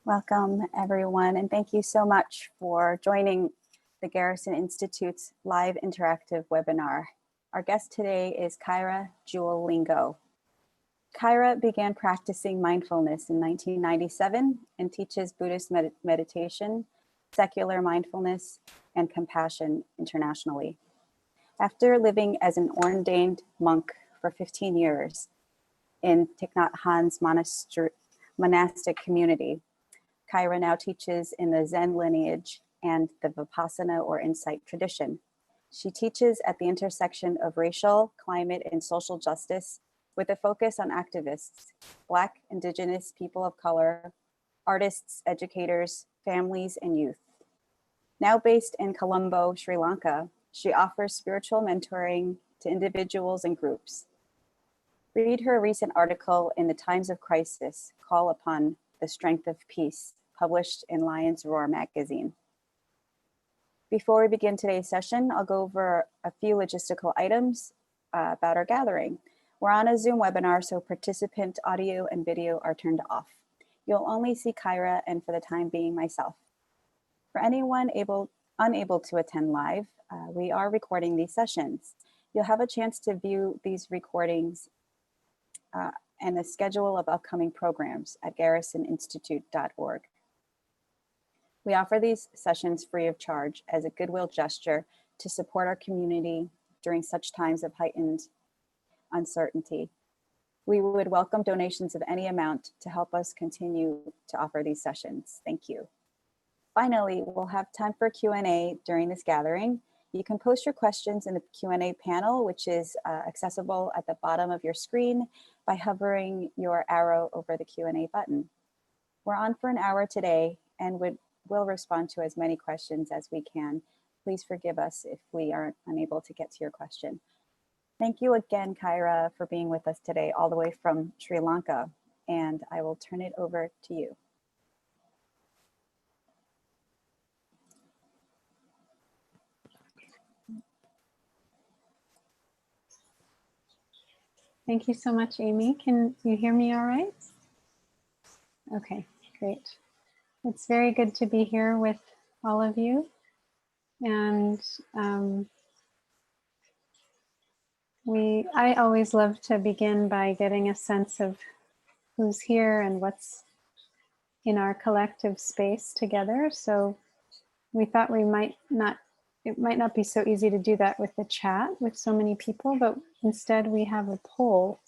Welcome, everyone, and thank you so much for joining the Garrison Institute's live interactive webinar. Our guest today is Kaira Jewel Lingo. Kaira began practicing mindfulness in 1997 and teaches Buddhist meditation, secular mindfulness, and compassion internationally. After living as an ordained monk for 15 years in Thich Nhat Hanh's monastic community, Kaira now teaches in the Zen lineage and the Vipassana or insight tradition. She teaches at the intersection of racial, climate, and social justice with a focus on activists, Black, Indigenous, people of color, artists, educators, families, and youth. Now based in Colombo, Sri Lanka, she offers spiritual mentoring to individuals and groups. Read her recent article in the Times of Crisis, Call Upon the Strength of Peace, published in Lion's Roar magazine. Before we begin today's session, I'll go over a few logistical items about our gathering. We're on a Zoom webinar, so participant audio and video are turned off. You'll only see Kaira and, for the time being, myself. For anyone unable to attend live, we are recording these sessions. You'll have a chance to view these recordings and the schedule of upcoming programs at garrisoninstitute.org. We offer these sessions free of charge as a goodwill gesture to support our community during such times of heightened uncertainty. We would welcome donations of any amount to help us continue to offer these sessions. Thank you. Finally, we'll have time for Q&A during this gathering. You can post your questions in the Q&A panel, which is accessible at the bottom of your screen by hovering your arrow over the Q&A button. We're on for an hour today and we'll respond to as many questions as we can. Please forgive us if we are unable to get to your question. Thank you again, Kaira, for being with us today, all the way from Sri Lanka, and I will turn it over to you. Thank you so much, Amy. Can you hear me all right? Okay, great. It's very good to be here with all of you. And I always love to begin by getting a sense of who's here and what's in our collective space together. So we thought it might not be so easy to do that with the chat with so many people, but instead we have a poll.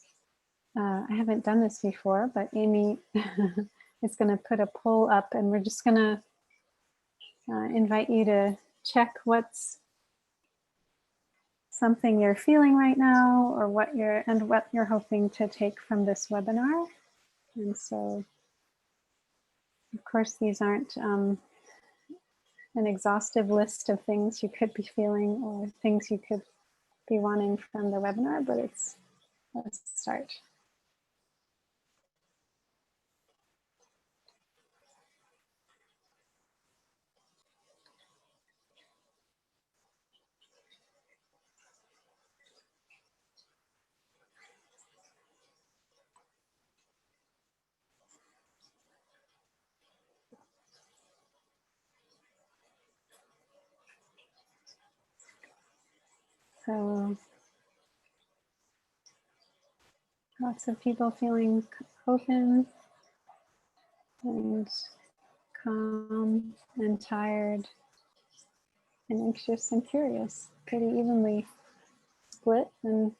I haven't done this before, but Amy is going to put a poll up, and we're just going to invite you to check what's something you're feeling right now, or what you're hoping to take from this webinar. And so, of course, these aren't an exhaustive list of things you could be feeling or things you could be wanting from the webinar, but let's start. So lots of people feeling open and calm and tired and anxious and curious, pretty evenly split, and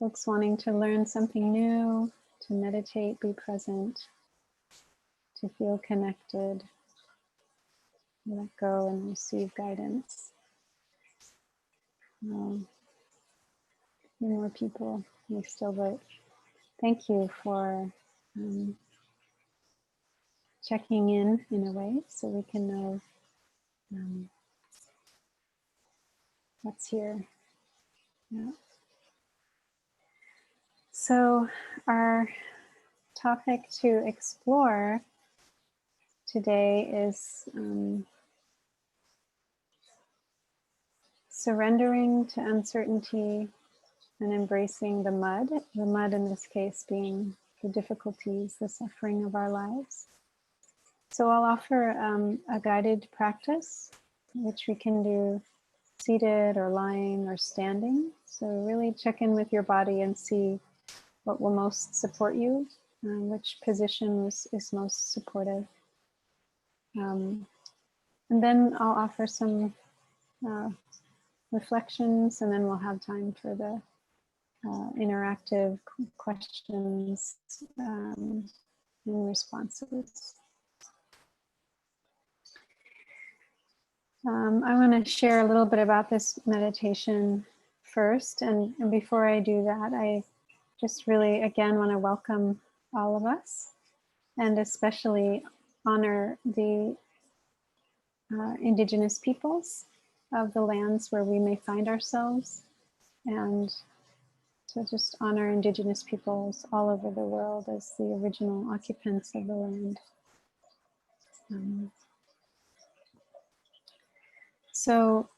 folks wanting to learn something new, to meditate, be present, to feel connected, let go and receive guidance. A few more people may still vote. Thank you for checking in a way so we can know what's here. Yeah. So our topic to explore today is surrendering to uncertainty and embracing the mud in this case being the difficulties, the suffering of our lives. So I'll offer a guided practice, which we can do seated or lying or standing. So really check in with your body and see what will most support you, which position is most supportive. And then I'll offer some reflections, and then we'll have time for the interactive questions and responses. I want to share a little bit about this meditation first. And before I do that, I just really, again, want to welcome all of us and especially honor the indigenous peoples of the lands where we may find ourselves, and to just honor indigenous peoples all over the world as the original occupants of the land. So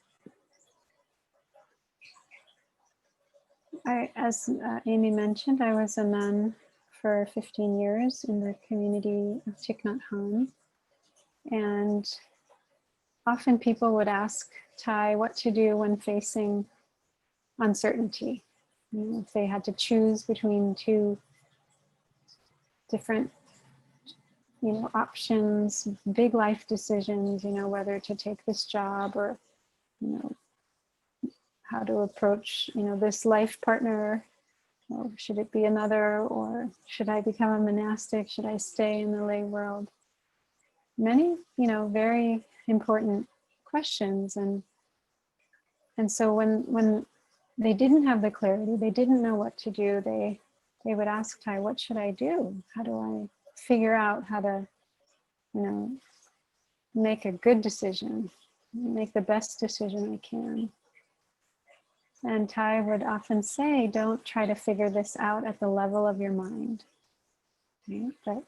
as Amy mentioned, I was a nun for 15 years in the community of Thich Nhat Hanh. And often people would ask Thai what to do when facing uncertainty. You know, if they had to choose between two different, options, big life decisions, whether to take this job or, how to approach, this life partner, or should it be another, or should I become a monastic? Should I stay in the lay world? Many, very important questions. And so when they didn't have the clarity, they didn't know what to do, they would ask Thai, what should I do? How do I figure out how to, make a good decision, make the best decision I can? And Thai would often say, don't try to figure this out at the level of your mind. Right? But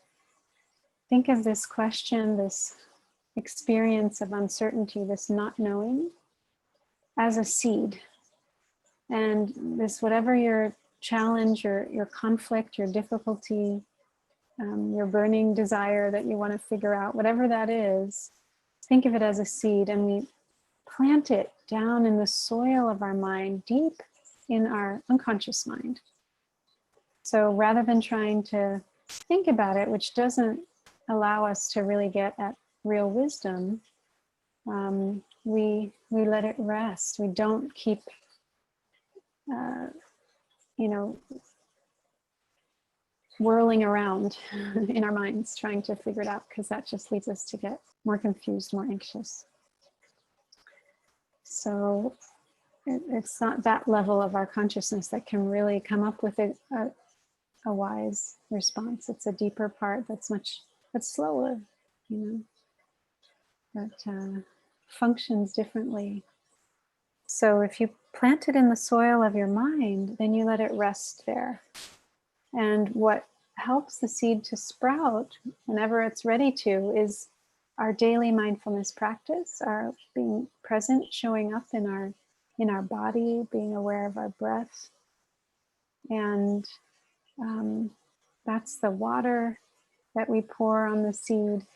think of this question, this experience of uncertainty, this not knowing, as a seed. And this, whatever your challenge, your conflict, your difficulty, your burning desire that you want to figure out, whatever that is, think of it as a seed, and we plant it down in the soil of our mind, deep in our unconscious mind. So rather than trying to think about it, which doesn't allow us to really get at real wisdom, we let it rest. We don't keep, whirling around in our minds trying to figure it out, because that just leads us to get more confused, more anxious. So it's not that level of our consciousness that can really come up with a wise response. It's a deeper part that's slower, that functions differently. So if you plant it in the soil of your mind, then you let it rest there. And what helps the seed to sprout whenever it's ready to is our daily mindfulness practice, our being present, showing up in our body, being aware of our breath. And that's the water that we pour on the seed.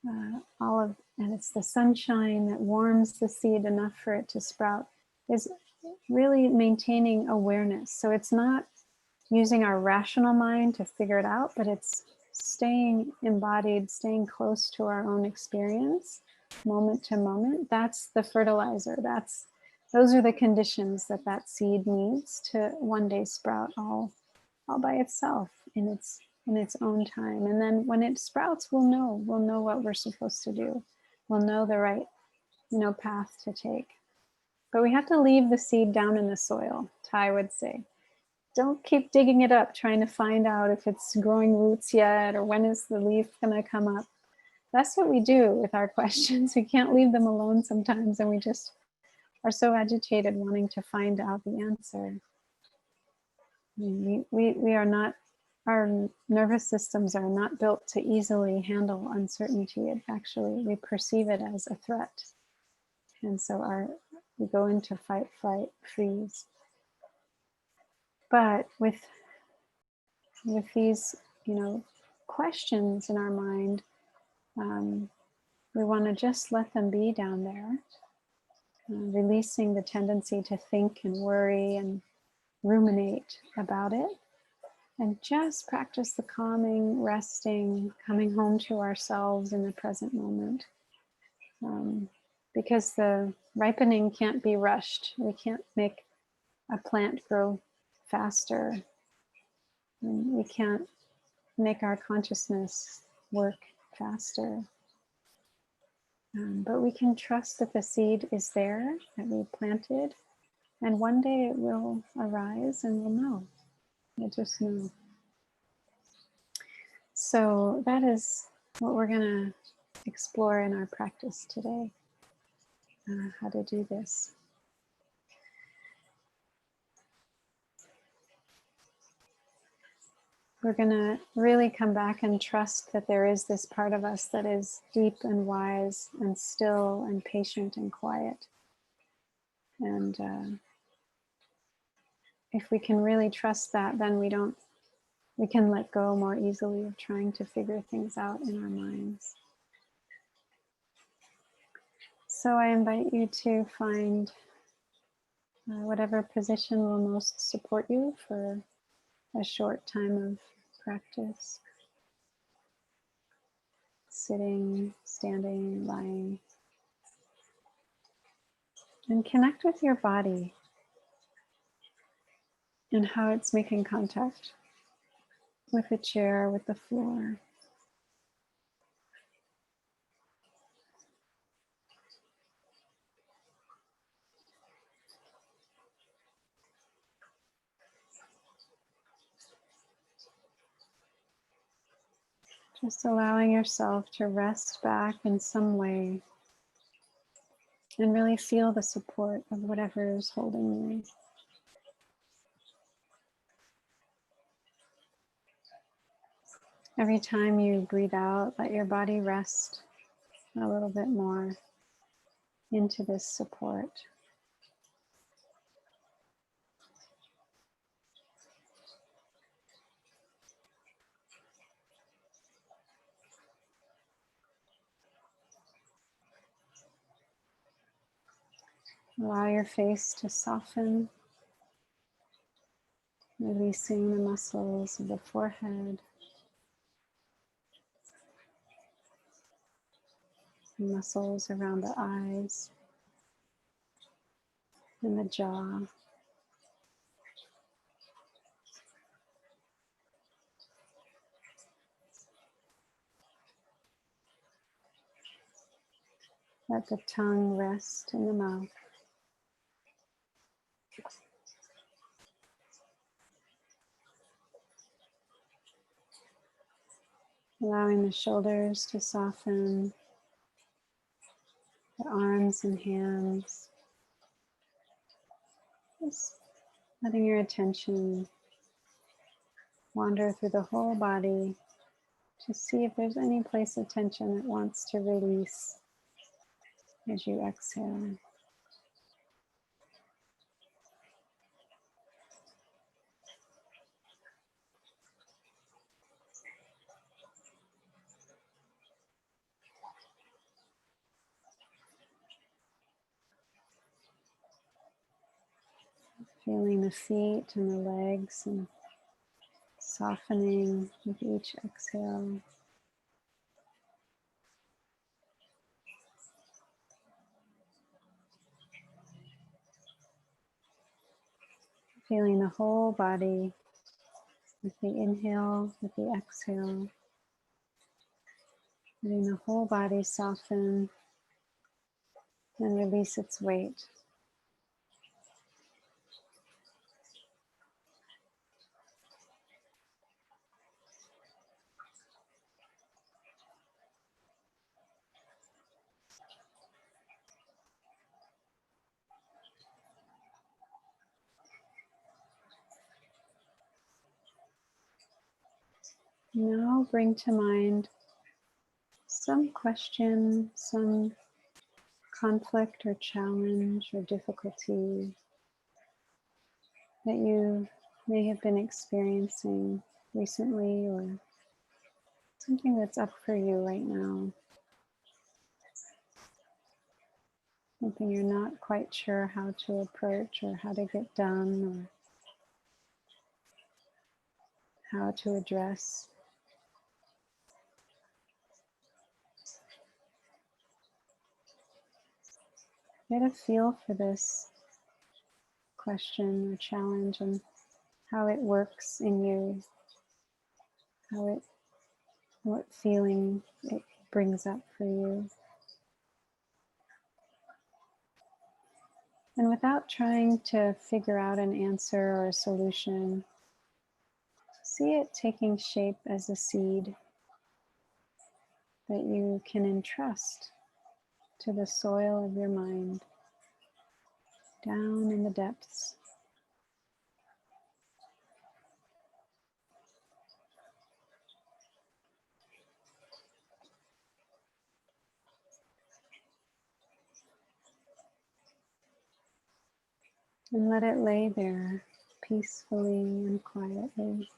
And it's the sunshine that warms the seed enough for it to sprout, is really maintaining awareness. So it's not using our rational mind to figure it out, but it's staying embodied, staying close to our own experience, moment to moment. That's the fertilizer. Those are the conditions that seed needs to one day sprout all by itself in its own time. And then when it sprouts, we'll know what we're supposed to do. We'll know the right, path to take. But we have to leave the seed down in the soil, Thai would say. Don't keep digging it up, trying to find out if it's growing roots yet, or when is the leaf going to come up. That's what we do with our questions. We can't leave them alone sometimes, and we just are so agitated wanting to find out the answer. We are not, our nervous systems are not built to easily handle uncertainty. We perceive it as a threat. And so we go into fight, flight, freeze. But with with these, questions in our mind, we want to just let them be down there, releasing the tendency to think and worry and ruminate about it, and just practice the calming, resting, coming home to ourselves in the present moment. Because the ripening can't be rushed. We can't make a plant grow faster. We can't make our consciousness work faster. But we can trust that the seed is there, that we planted, and one day it will arise and we'll know. We'll just know. So that is what we're going to explore in our practice today, how to do this. We're going to really come back and trust that there is this part of us that is deep and wise and still and patient and quiet. And if we can really trust that, then we can let go more easily of trying to figure things out in our minds. So I invite you to find whatever position will most support you for a short time of practice. Sitting, standing, lying. And connect with your body and how it's making contact with the chair, with the floor. Just allowing yourself to rest back in some way and really feel the support of whatever is holding you. Every time you breathe out, let your body rest a little bit more into this support. Allow your face to soften, releasing the muscles of the forehead, the muscles around the eyes, and the jaw. Let the tongue rest in the mouth. Allowing the shoulders to soften, the arms and hands. Just letting your attention wander through the whole body to see if there's any place of tension that wants to release as you exhale. Feeling the feet and the legs and softening with each exhale. Feeling the whole body with the inhale, with the exhale. Letting the whole body soften and release its weight. Now bring to mind some question, some conflict or challenge or difficulty that you may have been experiencing recently, or something that's up for you right now. Something you're not quite sure how to approach or how to get done or how to address. Get a feel for this question or challenge and how it works in you, what feeling it brings up for you. And without trying to figure out an answer or a solution, see it taking shape as a seed that you can entrust to the soil of your mind, down in the depths. And let it lay there peacefully and quietly.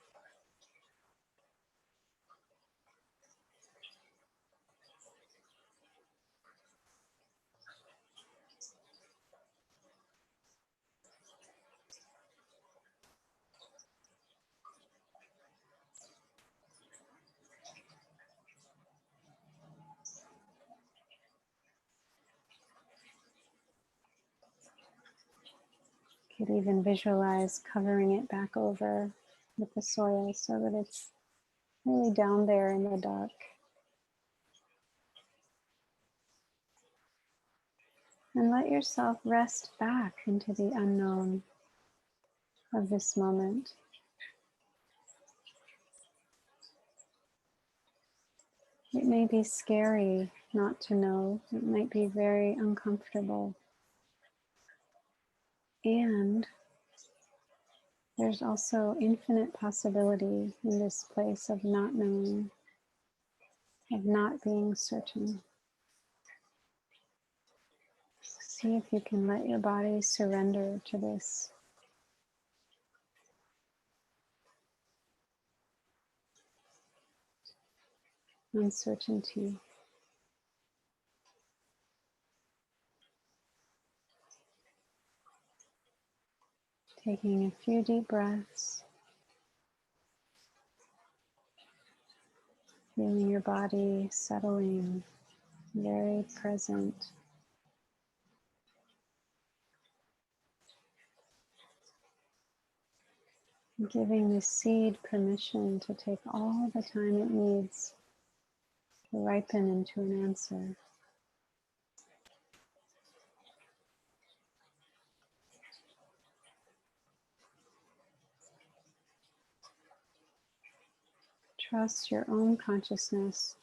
You could even visualize covering it back over with the soil so that it's really down there in the dark. And let yourself rest back into the unknown of this moment. It may be scary not to know. It might be very uncomfortable. And there's also infinite possibility in this place of not knowing, of not being certain. See if you can let your body surrender to this. Uncertainty. Taking a few deep breaths, feeling your body settling, very present. Giving the seed permission to take all the time it needs to ripen into an answer. Trust your own consciousness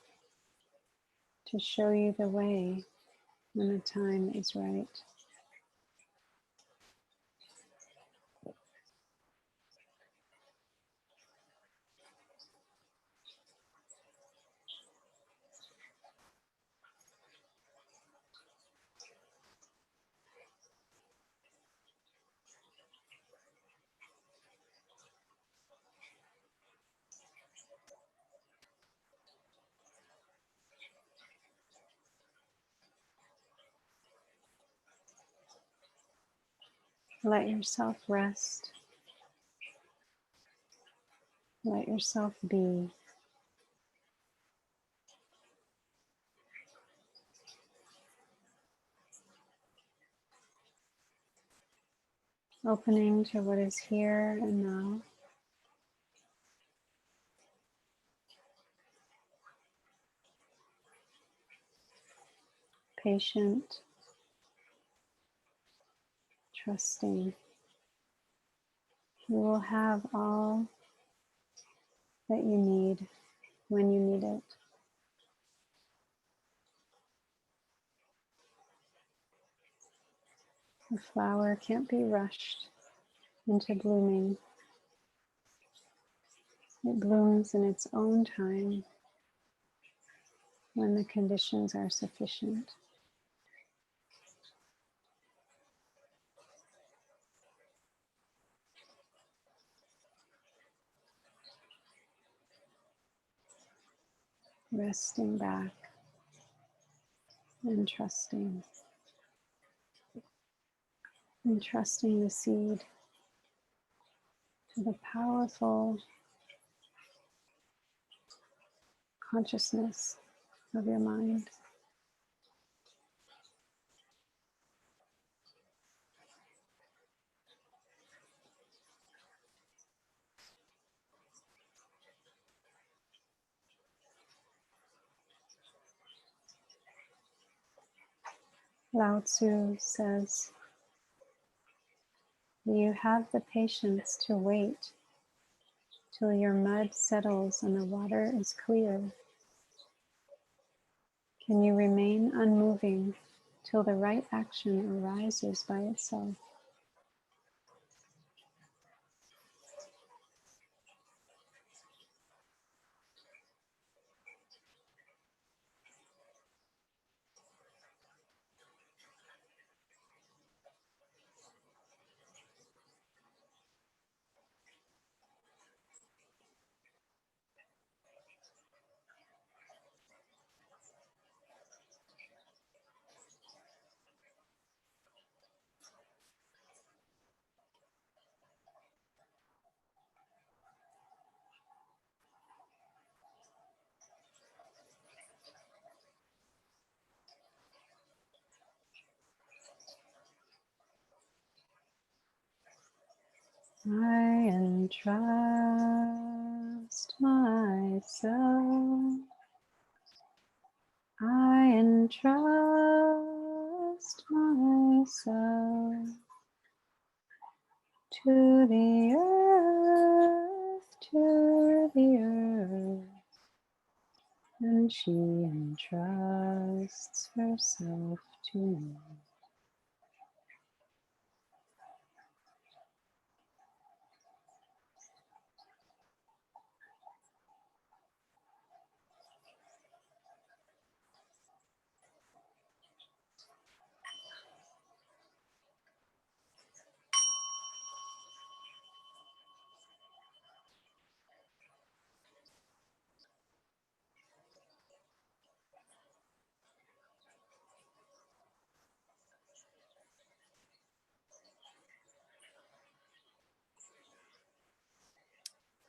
to show you the way when the time is right. Let yourself rest. Let yourself be. Opening to what is here and now. Patient. Trusting. You will have all that you need when you need it. The flower can't be rushed into blooming. It blooms in its own time when the conditions are sufficient. resting back and trusting the seed to the powerful consciousness of your mind. Lao Tzu says, you have the patience to wait till your mud settles and the water is clear. Can you remain unmoving till the right action arises by itself? I entrust myself. I entrust myself to the earth, and she entrusts herself to me.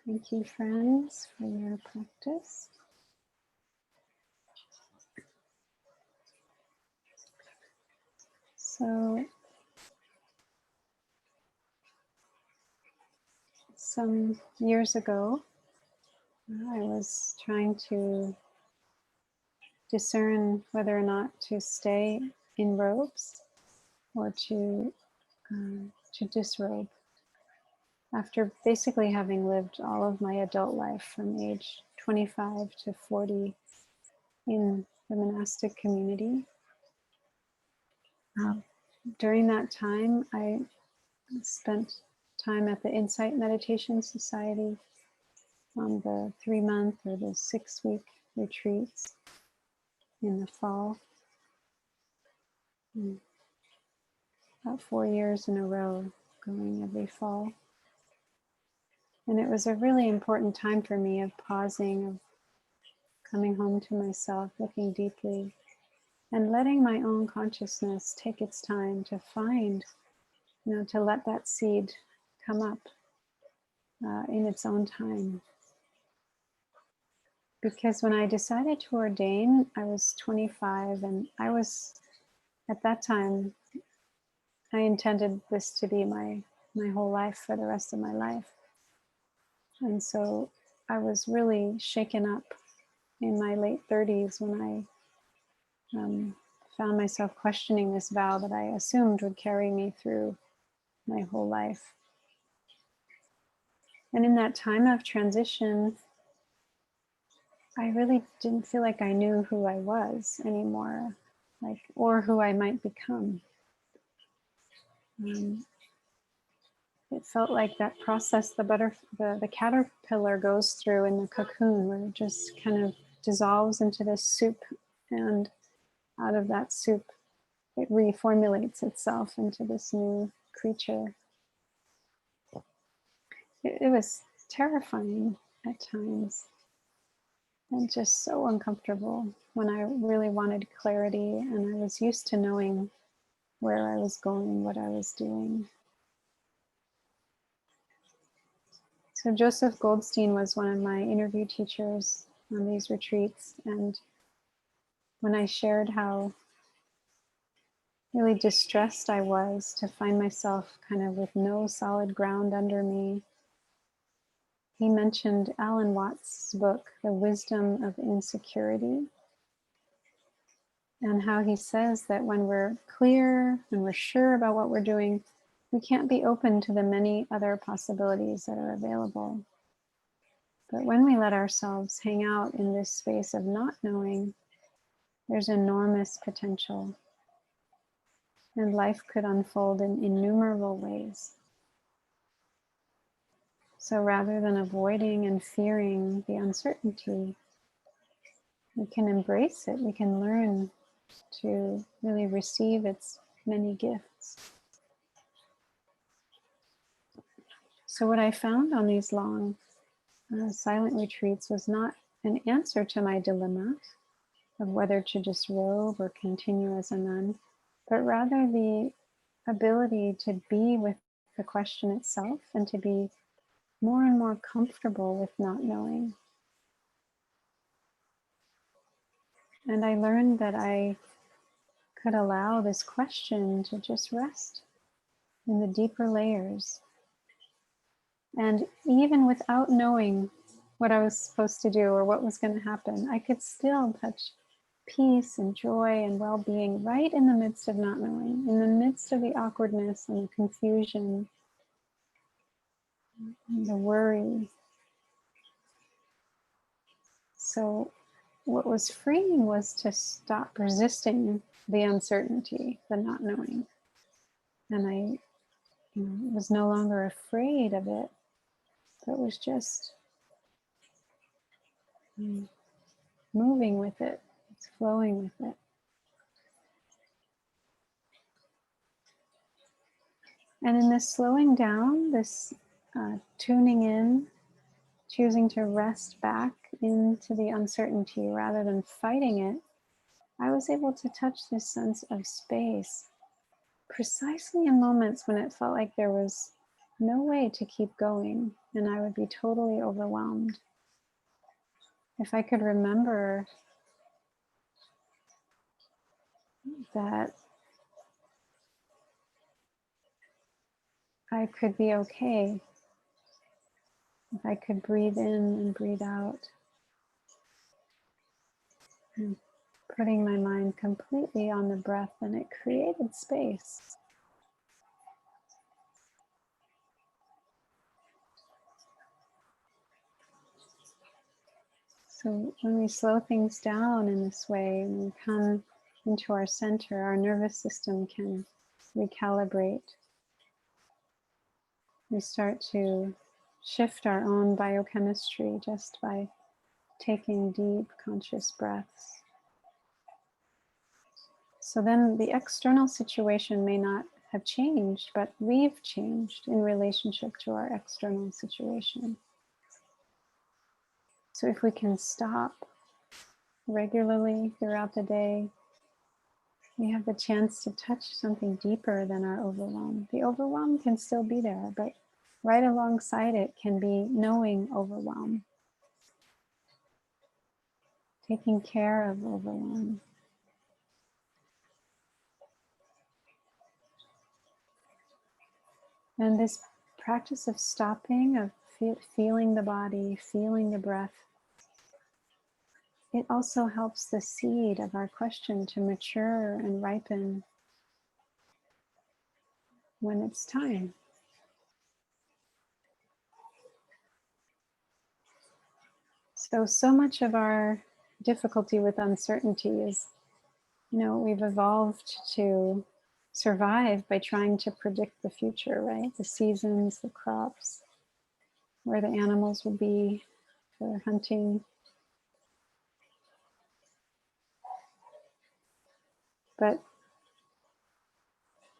Thank you, friends, for your practice. So, some years ago, I was trying to discern whether or not to stay in robes or to disrobe. After basically having lived all of my adult life from age 25 to 40 in the monastic community, during that time I spent time at the Insight Meditation Society on the 3-month or the 6-week retreats in the fall. About 4 years in a row, going every fall. And it was a really important time for me of pausing, of coming home to myself, looking deeply, and letting my own consciousness take its time to find, to let that seed come up in its own time. Because when I decided to ordain, I was 25, and I was, at that time, I intended this to be my whole life for the rest of my life. And so I was really shaken up in my late 30s when I found myself questioning this vow that I assumed would carry me through my whole life. And in that time of transition, I really didn't feel like I knew who I was anymore, or who I might become. It felt like that process the caterpillar goes through in the cocoon, where it just kind of dissolves into this soup, and out of that soup it reformulates itself into this new creature. It was terrifying at times. and just so uncomfortable when I really wanted clarity and I was used to knowing where I was going, what I was doing. So Joseph Goldstein was one of my interview teachers on these retreats, and when I shared how really distressed I was to find myself kind of with no solid ground under me, he mentioned Alan Watts' book, The Wisdom of Insecurity, and how he says that when we're clear and we're sure about what we're doing, we can't be open to the many other possibilities that are available. But when we let ourselves hang out in this space of not knowing, there's enormous potential. And life could unfold in innumerable ways. So rather than avoiding and fearing the uncertainty, we can embrace it. We can learn to really receive its many gifts. So what I found on these long silent retreats was not an answer to my dilemma of whether to disrobe or continue as a nun, but rather the ability to be with the question itself and to be more and more comfortable with not knowing. And I learned that I could allow this question to just rest in the deeper layers. And even without knowing what I was supposed to do or what was going to happen, I could still touch peace and joy and well-being right in the midst of not knowing, in the midst of the awkwardness and the confusion, and the worry. So what was freeing was to stop resisting the uncertainty, the not knowing. And I was no longer afraid of it, but was just moving with it, flowing with it. And in this slowing down, this tuning in, choosing to rest back into the uncertainty rather than fighting it, I was able to touch this sense of space precisely in moments when it felt like there was no way to keep going and I would be totally overwhelmed. If I could remember that I could be okay, if I could breathe in and breathe out, and putting my mind completely on the breath, and it created space. So when we slow things down in this way and we come into our center, our nervous system can recalibrate. We start to shift our own biochemistry just by taking deep conscious breaths. So then the external situation may not have changed, but we've changed in relationship to our external situation. So if we can stop regularly throughout the day, we have the chance to touch something deeper than our overwhelm. The overwhelm can still be there, but right alongside it can be knowing overwhelm, taking care of overwhelm. And this practice of stopping, of feeling the body, feeling the breath, it also helps the seed of our question to mature and ripen when it's time. So much of our difficulty with uncertainty is, we've evolved to survive by trying to predict the future, right? The seasons, the crops, where the animals will be for hunting. But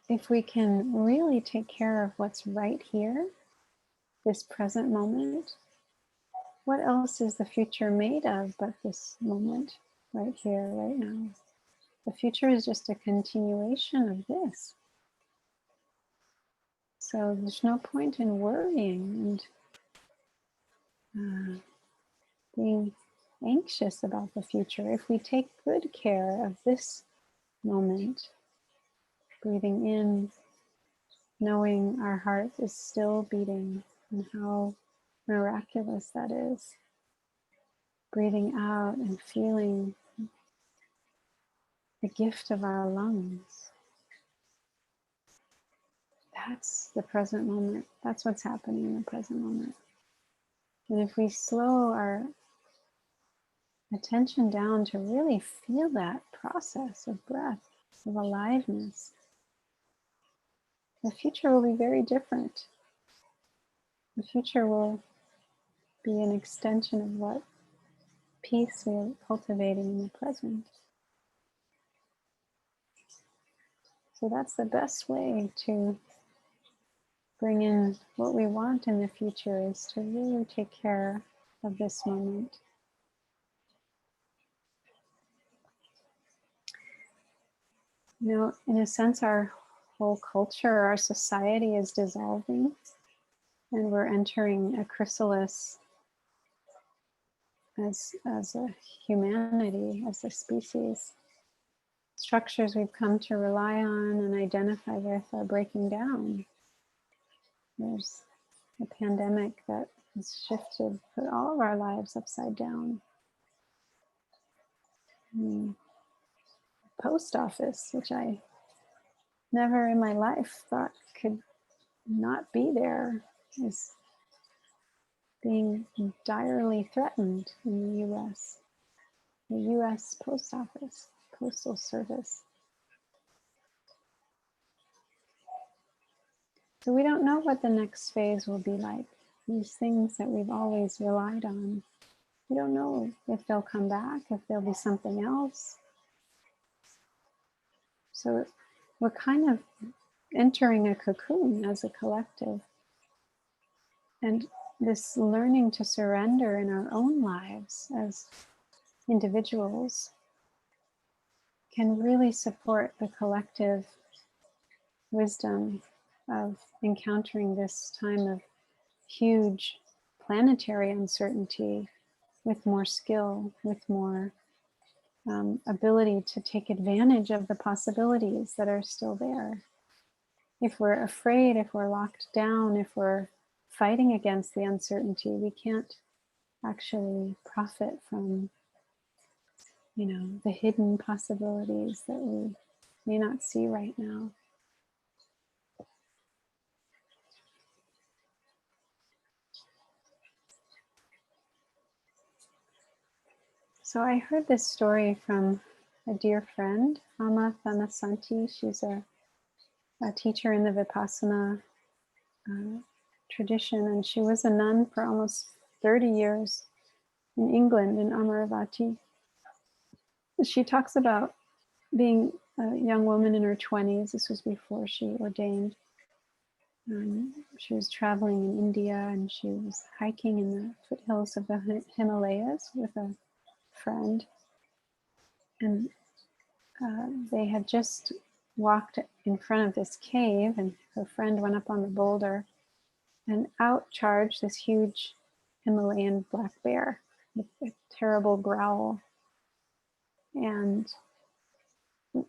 if we can really take care of what's right here, this present moment, what else is the future made of but this moment, right here, right now? The future is just a continuation of this. So there's no point in worrying and being anxious about the future. If we take good care of this moment, breathing in, knowing our heart is still beating, and how miraculous that is. Breathing out and feeling the gift of our lungs. That's the present moment. That's what's happening in the present moment. And if we slow our attention down to really feel that process of breath, of aliveness, the future will be very different. The future will be an extension of what peace we're cultivating in the present. So that's the best way to bring in what we want in the future, is to really take care of this moment. You know, in a sense, our whole culture, our society is dissolving, and we're entering a chrysalis as a humanity, as a species. Structures we've come to rely on and identify with are breaking down. There's a pandemic that has shifted, put all of our lives upside down. Post office, which I never in my life thought could not be there, is being direly threatened in the US. The US Post Office, Postal Service. So we don't know what the next phase will be like. These things that we've always relied on, we don't know if they'll come back, if there'll be something else. So we're kind of entering a cocoon as a collective. And this learning to surrender in our own lives as individuals can really support the collective wisdom of encountering this time of huge planetary uncertainty with more skill, with more ability to take advantage of the possibilities that are still there. If we're afraid, if we're locked down, if we're fighting against the uncertainty, we can't actually profit from, you know, the hidden possibilities that we may not see right now. So I heard this story from a dear friend, Amma Thanasanti. She's a teacher in the Vipassana tradition, and she was a nun for almost 30 years in England, in Amaravati. She talks about being a young woman in her 20s. This was before she ordained. She was traveling in India, and she was hiking in the foothills of the Himalayas with a friend. And they had just walked in front of this cave, and her friend went up on the boulder, and out charged this huge Himalayan black bear with a terrible growl. And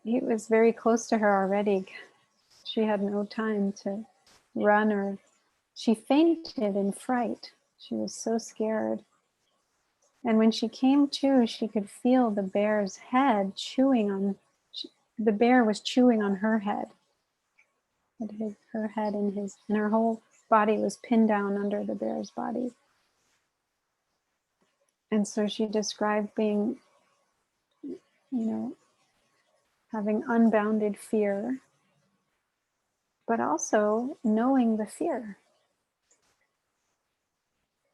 he was very close to her already. She had no time to run, or she fainted in fright. She was so scared. And when she came to, she could feel the bear's head chewing on, the bear was chewing on her head. Her head and her whole body was pinned down under the bear's body. And so she described being, you know, having unbounded fear, but also knowing the fear.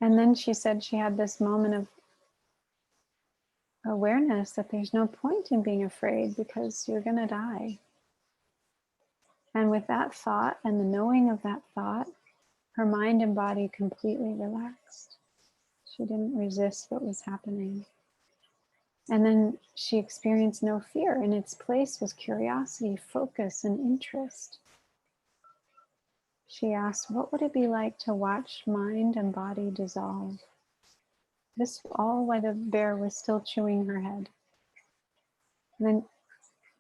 And then she said she had this moment of awareness that there's no point in being afraid because you're going to die. And with that thought and the knowing of that thought, her mind and body completely relaxed. She didn't resist what was happening. And then she experienced no fear. In its place was curiosity, focus, and interest. She asked, what would it be like to watch mind and body dissolve? This all while the bear was still chewing her head. And then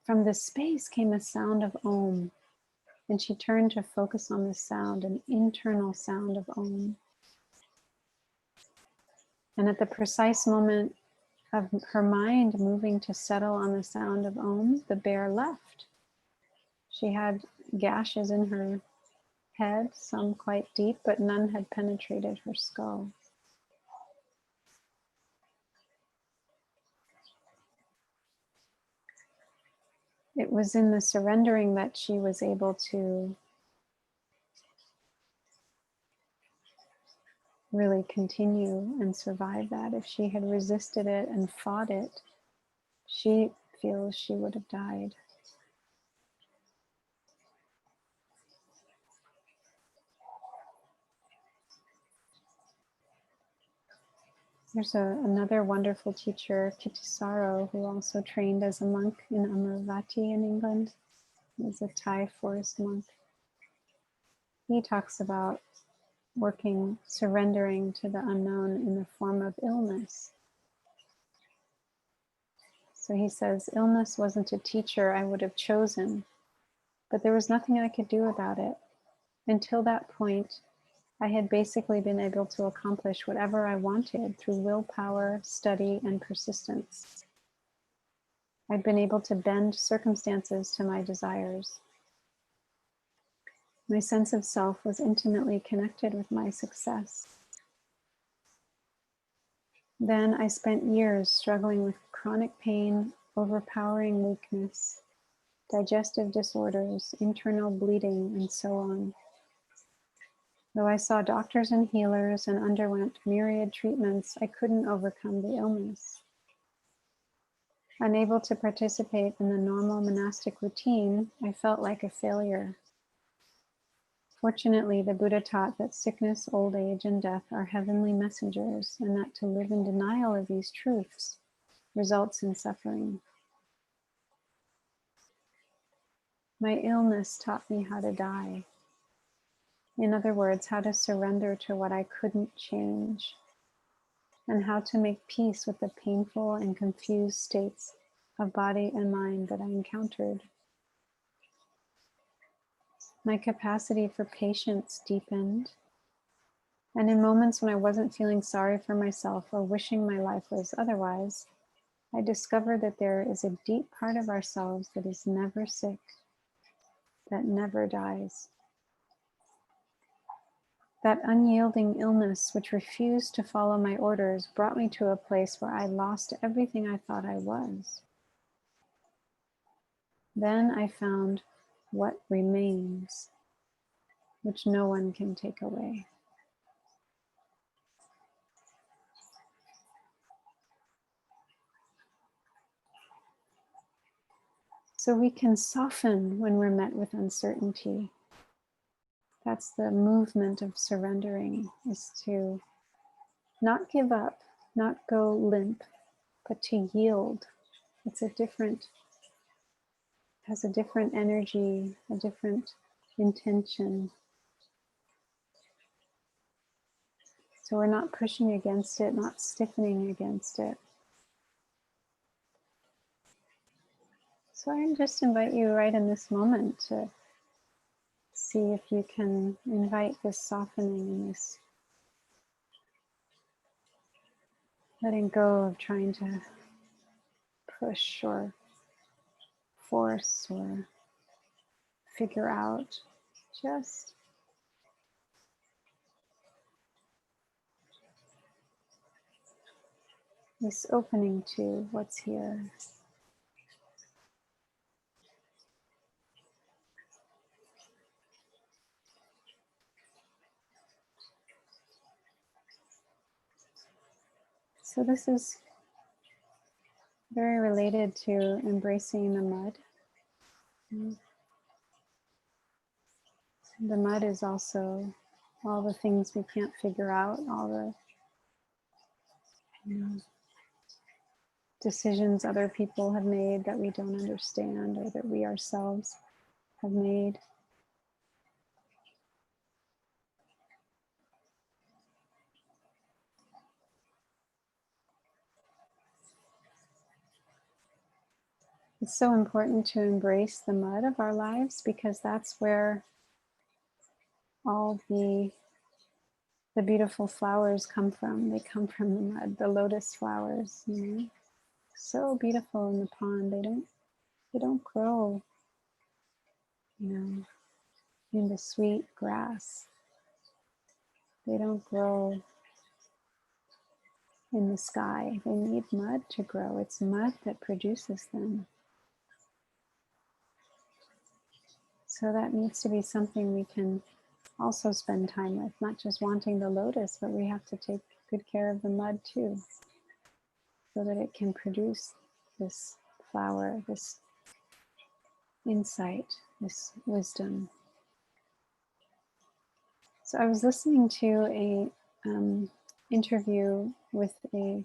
from the space came a sound of Om. And she turned to focus on the sound, an internal sound of Om. And at the precise moment of her mind moving to settle on the sound of Om, the bear left. She had gashes in her head, some quite deep, but none had penetrated her skull. It was in the surrendering that she was able to really continue and survive that. If she had resisted it and fought it, she feels she would have died. There's another wonderful teacher, Kittisaro, who also trained as a monk in Amaravati in England. He was a Thai forest monk. He talks about working, surrendering to the unknown in the form of illness. So he says, illness wasn't a teacher I would have chosen, but there was nothing I could do about it. Until that point, I had basically been able to accomplish whatever I wanted through willpower, study, and persistence. I'd been able to bend circumstances to my desires. My sense of self was intimately connected with my success. Then I spent years struggling with chronic pain, overpowering weakness, digestive disorders, internal bleeding, and so on. Though I saw doctors and healers and underwent myriad treatments, I couldn't overcome the illness. Unable to participate in the normal monastic routine, I felt like a failure. Fortunately, the Buddha taught that sickness, old age, and death are heavenly messengers, and that to live in denial of these truths results in suffering. My illness taught me how to die. In other words, how to surrender to what I couldn't change, and how to make peace with the painful and confused states of body and mind that I encountered. My capacity for patience deepened, and in moments when I wasn't feeling sorry for myself or wishing my life was otherwise, I discovered that there is a deep part of ourselves that is never sick, that never dies. That unyielding illness, which refused to follow my orders, brought me to a place where I lost everything I thought I was. Then I found what remains, which no one can take away. So we can soften when we're met with uncertainty. That's the movement of surrendering, is to not give up, not go limp, but to yield. It's has a different energy, a different intention. So we're not pushing against it, not stiffening against it. So I just invite you right in this moment to see if you can invite this softening and this letting go of trying to push or force or figure out. Just this opening to what's here. So this is very related to embracing the mud. The mud is also all the things we can't figure out, all the you know, decisions other people have made that we don't understand or that we ourselves have made. It's so important to embrace the mud of our lives because that's where all the beautiful flowers come from. They come from the mud, the lotus flowers, you know, so beautiful in the pond. They don't grow, you know, in the sweet grass. They don't grow in the sky. They need mud to grow. It's mud that produces them. So that needs to be something we can also spend time with, not just wanting the lotus, but we have to take good care of the mud too, so that it can produce this flower, this insight, this wisdom. So I was listening to a interview with a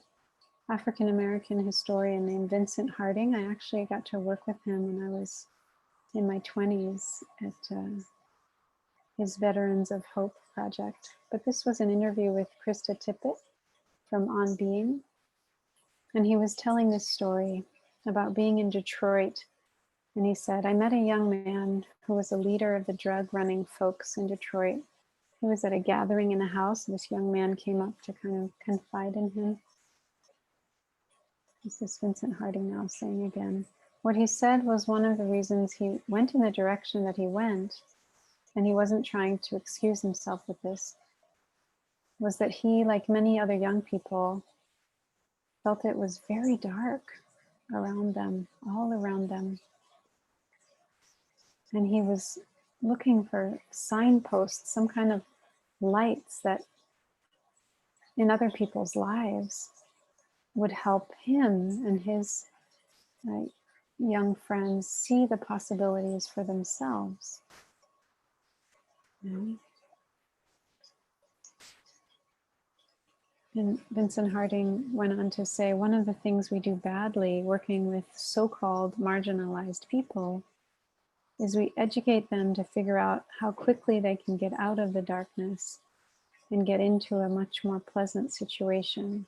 African American historian named Vincent Harding. I actually got to work with him when I was in my 20s at his Veterans of Hope project. But this was an interview with Krista Tippett from On Being. And he was telling this story about being in Detroit. And he said, I met a young man who was a leader of the drug running folks in Detroit. He was at a gathering in a house. This young man came up to kind of confide in him. This is Vincent Harding now saying again. What he said was one of the reasons he went in the direction that he went, and he wasn't trying to excuse himself with this, was that he, like many other young people, felt it was very dark around them, all around them. And he was looking for signposts, some kind of lights that in other people's lives would help him and his young friends see the possibilities for themselves. And Vincent Harding went on to say, one of the things we do badly working with so-called marginalized people is we educate them to figure out how quickly they can get out of the darkness and get into a much more pleasant situation.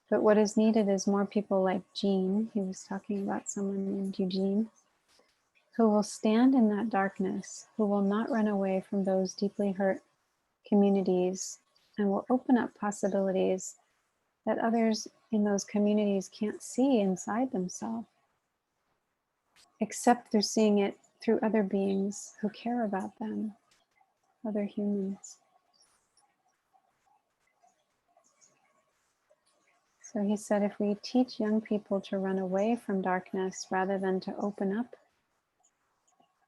But what is needed is more people like Jean. He was talking about someone named Eugene, who will stand in that darkness, who will not run away from those deeply hurt communities, and will open up possibilities that others in those communities can't see inside themselves, except through seeing it through other beings who care about them, other humans. So he said, if we teach young people to run away from darkness rather than to open up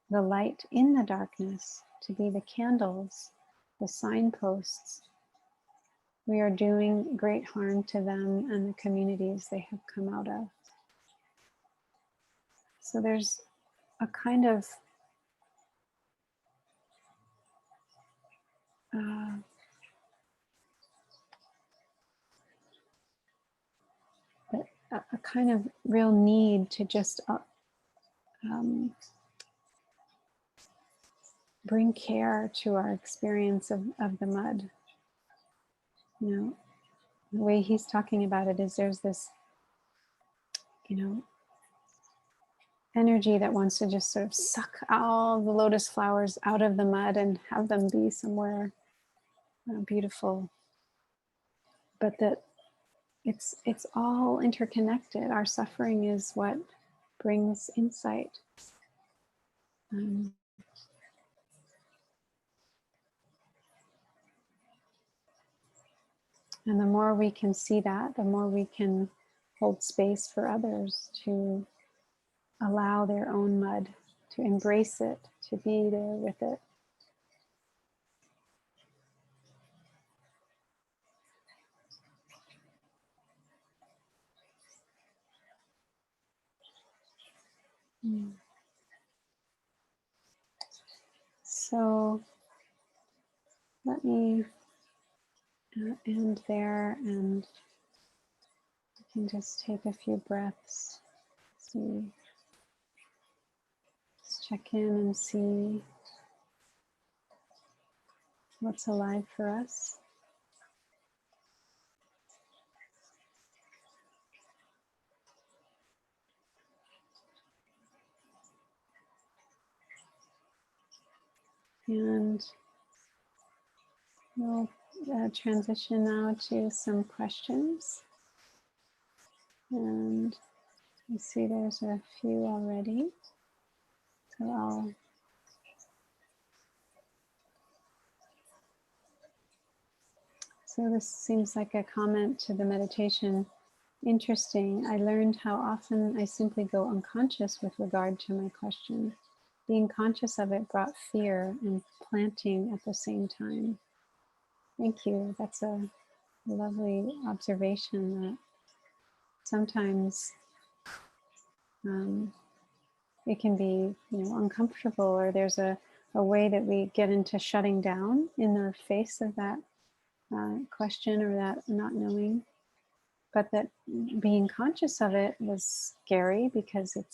the light in the darkness, to be the candles, the signposts, we are doing great harm to them and the communities they have come out of. So there's a kind of a kind of real need to just bring care to our experience of the mud. You know, the way he's talking about it is there's this, you know, energy that wants to just sort of suck all the lotus flowers out of the mud and have them be somewhere beautiful. But that it's all interconnected. Our suffering is what brings insight. And the more we can see that, the more we can hold space for others to allow their own mud, to embrace it, to be there with it. So let me end there, and you can just take a few breaths. See, just check in and see what's alive for us. And we'll transition now to some questions. And I see there's a few already. So this seems like a comment to the meditation. Interesting. I learned how often I simply go unconscious with regard to my question. Being conscious of it brought fear and planting at the same time. Thank you. That's a lovely observation that sometimes it can be, uncomfortable, or there's a way that we get into shutting down in the face of that question or that not knowing. But that being conscious of it was scary because it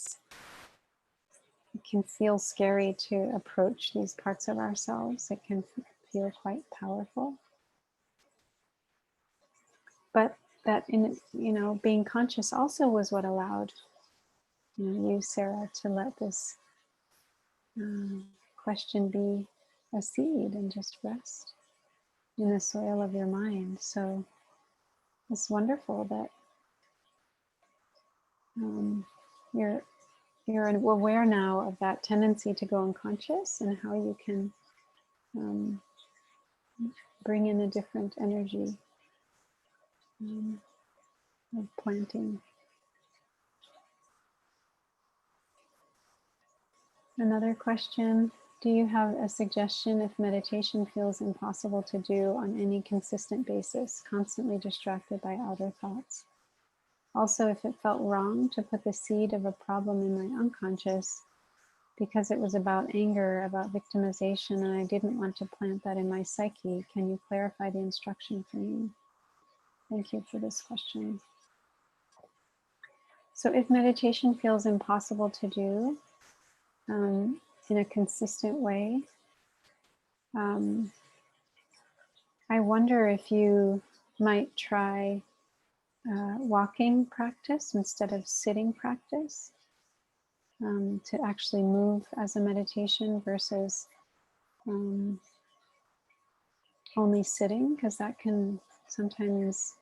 can feel scary to approach these parts of ourselves. It can feel quite powerful. But that being conscious also was what allowed you, Sarah, to let this question be a seed and just rest in the soil of your mind. So it's wonderful that you're aware now of that tendency to go unconscious and how you can bring in a different energy of planting. Another question: do you have a suggestion if meditation feels impossible to do on any consistent basis, constantly distracted by outer thoughts? Also, if it felt wrong to put the seed of a problem in my unconscious because it was about anger, about victimization, and I didn't want to plant that in my psyche, can you clarify the instruction for me? Thank you for this question. So if meditation feels impossible to do in a consistent way, I wonder if you might try walking practice instead of sitting practice, to actually move as a meditation versus only sitting, because that can sometimes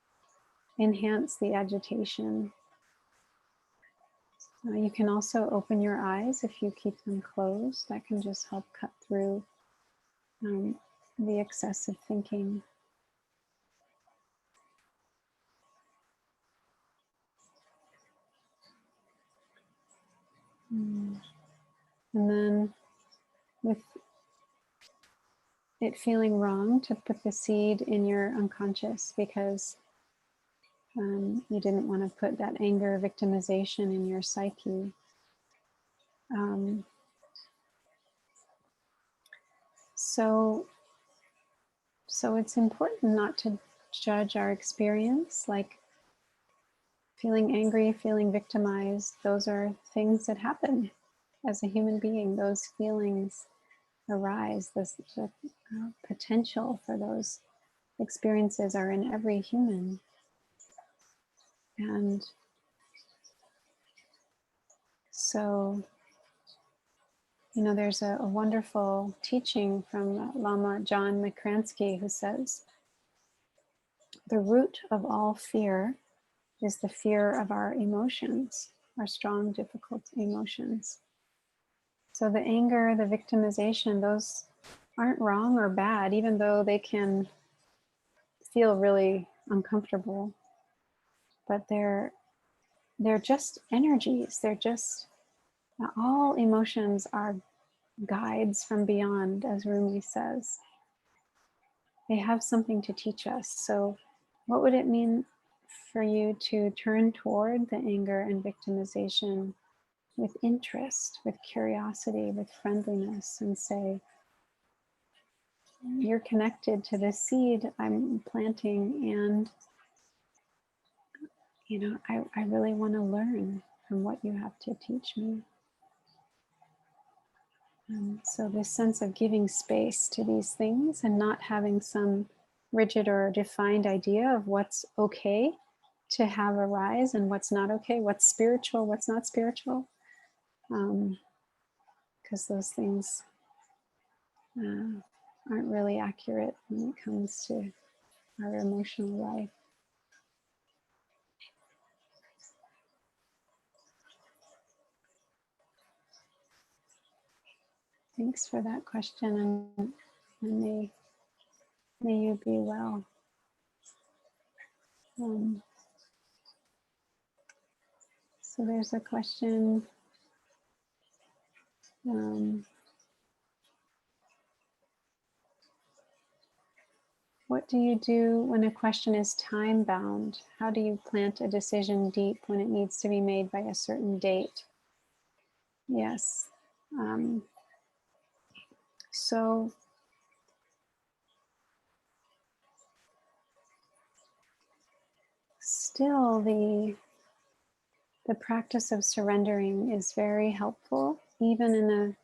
enhance the agitation. You can also open your eyes if you keep them closed. That can just help cut through the excessive thinking. And then with it feeling wrong to put the seed in your unconscious because you didn't want to put that anger, victimization in your psyche. So it's important not to judge our experience, like feeling angry, feeling victimized. Those are things that happen as a human being. Those feelings arise. The potential for those experiences are in every human. And so, there's a wonderful teaching from Lama John McCransky who says, the root of all fear is the fear of our emotions, our strong, difficult emotions. So the anger, the victimization, those aren't wrong or bad, even though they can feel really uncomfortable. But they're just energies. They're just, all emotions are guides from beyond, as Rumi says. They have something to teach us. So what would it mean for you to turn toward the anger and victimization with interest, with curiosity, with friendliness, and say, you're connected to the seed I'm planting, and I really want to learn from what you have to teach me. So this sense of giving space to these things and not having some rigid or defined idea of what's okay to have arise and what's not okay, what's spiritual, what's not spiritual, because those things aren't really accurate when it comes to our emotional life. Thanks for that question, and may you be well. So there's a question. What do you do when a question is time bound? How do you plant a decision deep when it needs to be made by a certain date? Yes. So still the practice of surrendering is very helpful, even in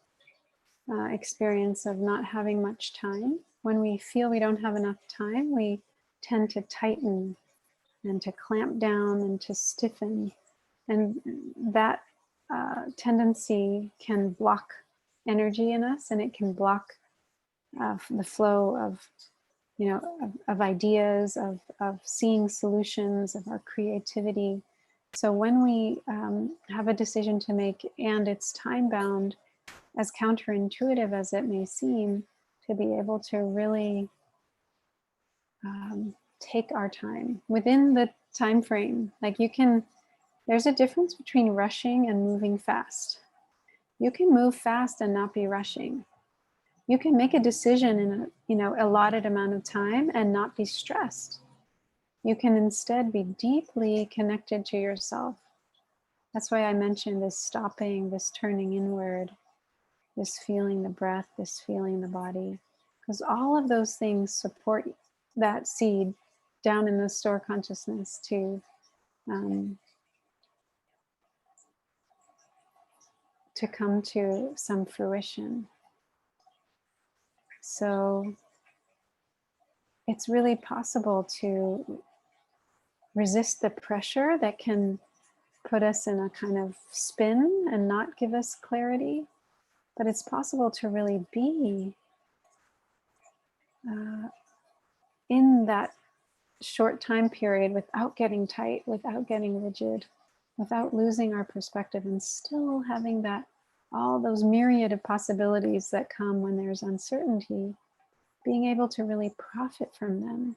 a experience of not having much time. When we feel we don't have enough time, we tend to tighten and to clamp down and to stiffen. And that tendency can block energy in us, and it can block the flow of, of ideas, of seeing solutions, of our creativity. So when we have a decision to make and it's time bound, as counterintuitive as it may seem, to be able to really take our time within the time frame. Like there's a difference between rushing and moving fast. You can move fast and not be rushing. You can make a decision in a allotted amount of time and not be stressed. You can instead be deeply connected to yourself. That's why I mentioned this stopping, this turning inward, this feeling the breath, this feeling the body, because all of those things support that seed down in the store consciousness to come to some fruition. So it's really possible to resist the pressure that can put us in a kind of spin and not give us clarity. But it's possible to really be in that short time period without getting tight, without getting rigid, without losing our perspective, and still having that, all those myriad of possibilities that come when there's uncertainty, being able to really profit from them.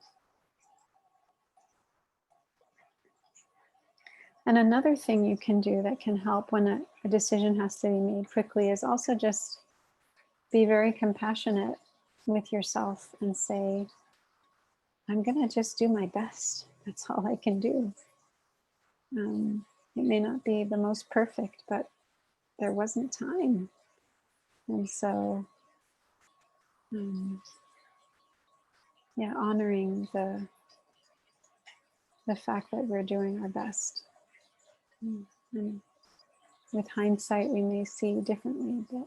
And another thing you can do that can help when a decision has to be made quickly is also just be very compassionate with yourself and say, I'm going to just do my best. That's all I can do. It may not be the most perfect, but there wasn't time. And so, honoring the fact that we're doing our best. And with hindsight, we may see differently. But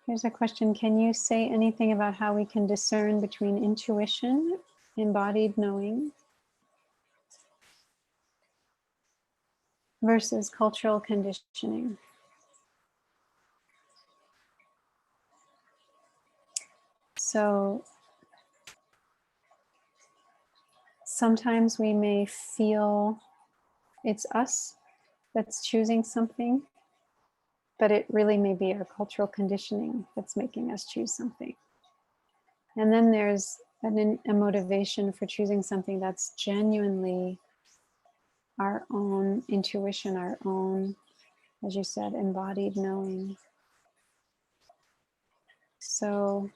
here's a question. Can you say anything about how we can discern between intuition, embodied knowing, versus cultural conditioning? So sometimes we may feel it's us that's choosing something, but it really may be our cultural conditioning that's making us choose something. And then there's a motivation for choosing something that's genuinely our own intuition, our own, as you said, embodied knowing. So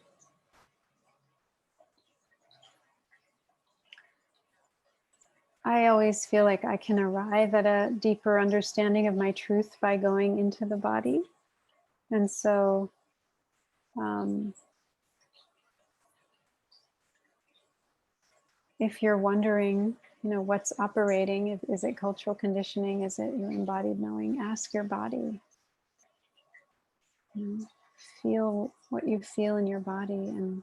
I always feel like I can arrive at a deeper understanding of my truth by going into the body. And so If you're wondering, what's operating, is it cultural conditioning? Is it your embodied knowing? Ask your body. Feel what you feel in your body, and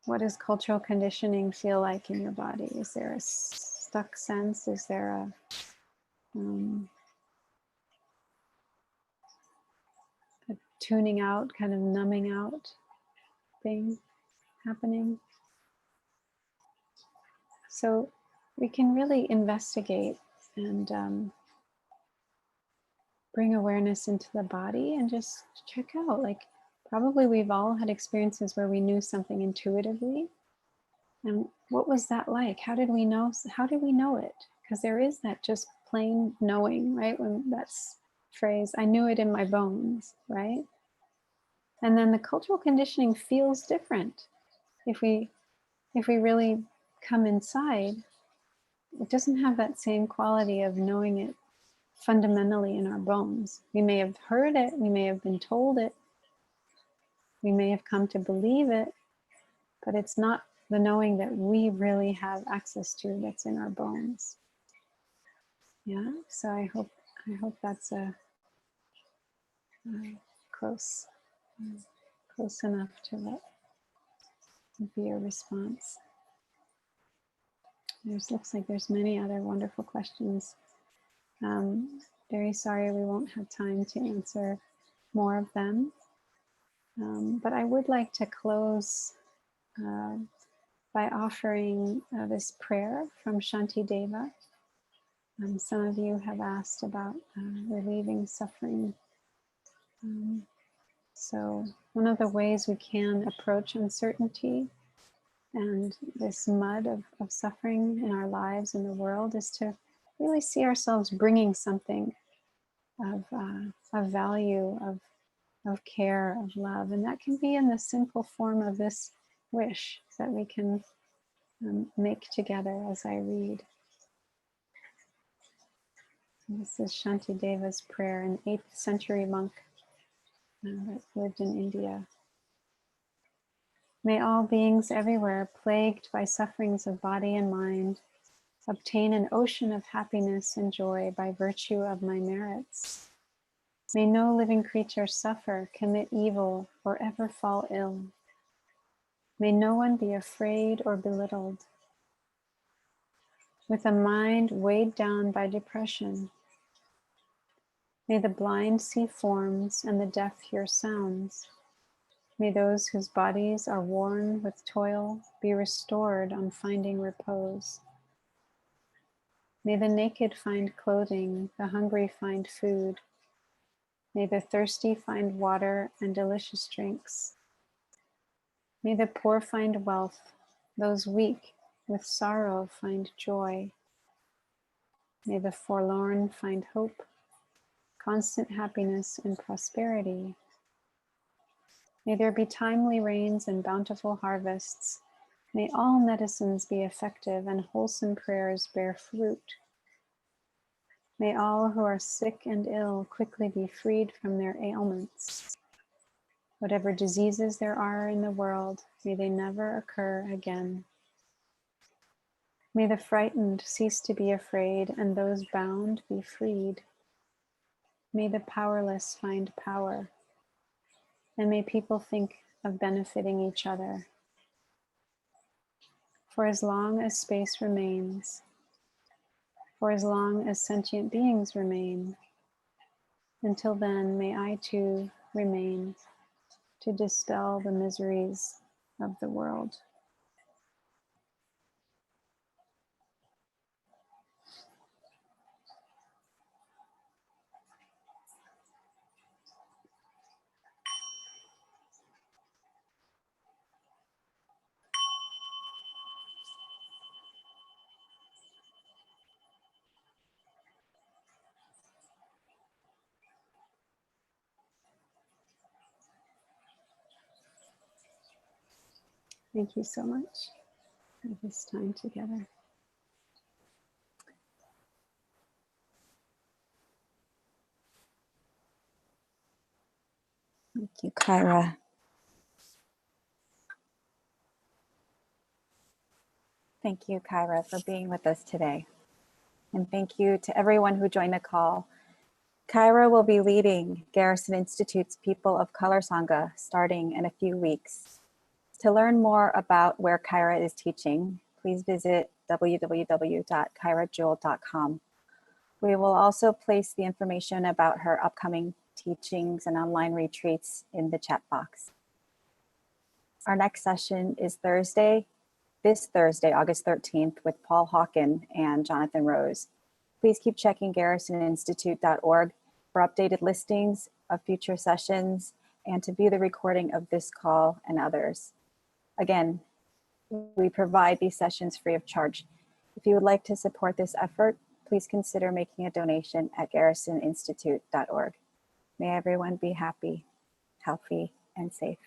what does cultural conditioning feel like in your body? Is there a stuck sense? Is there a tuning out, kind of numbing out thing happening? So we can really investigate and bring awareness into the body and just check out. Like, probably we've all had experiences where we knew something intuitively. And what was that like? How did we know? How did we know it? Because there is that just plain knowing, right? When that's phrase, I knew it in my bones, right? And then the cultural conditioning feels different. If we really come inside, it doesn't have that same quality of knowing it fundamentally in our bones. We may have heard it, we may have been told it, we may have come to believe it, but it's not the knowing that we really have access to that's in our bones. Yeah, so I hope that's a close enough to let be your response. Looks like there's many other wonderful questions. Very sorry we won't have time to answer more of them. But I would like to close by offering this prayer from Shanti Deva. Some of you have asked about relieving suffering. So one of the ways we can approach uncertainty and this mud of suffering in our lives, in the world, is to really see ourselves bringing something of value, of care, of love. And that can be in the simple form of this wish that we can make together as I read. This is Shanti Deva's prayer, an 8th century monk that lived in India. May all beings everywhere plagued by sufferings of body and mind obtain an ocean of happiness and joy by virtue of my merits. May no living creature suffer, commit evil, or ever fall ill. May no one be afraid or belittled. With a mind weighed down by depression, may the blind see forms and the deaf hear sounds. May those whose bodies are worn with toil be restored on finding repose. May the naked find clothing, the hungry find food. May the thirsty find water and delicious drinks. May the poor find wealth, those weak with sorrow find joy. May the forlorn find hope, constant happiness and prosperity. May there be timely rains and bountiful harvests. May all medicines be effective and wholesome prayers bear fruit. May all who are sick and ill quickly be freed from their ailments. Whatever diseases there are in the world, may they never occur again. May the frightened cease to be afraid and those bound be freed. May the powerless find power. And may people think of benefiting each other. For as long as space remains, for as long as sentient beings remain, until then may I too remain to dispel the miseries of the world. Thank you so much for this time together. you, Kaira. Thank you, Kaira, for being with us today. And thank you to everyone who joined the call. Kaira will be leading Garrison Institute's People of Color Sangha starting in a few weeks. To learn more about where Kaira is teaching, please visit www.kairajewel.com. We will also place the information about her upcoming teachings and online retreats in the chat box. Our next session is this Thursday, August 13th, with Paul Hawken and Jonathan Rose. Please keep checking garrisoninstitute.org for updated listings of future sessions and to view the recording of this call and others. Again, we provide these sessions free of charge. If you would like to support this effort, please consider making a donation at garrisoninstitute.org. May everyone be happy, healthy, and safe.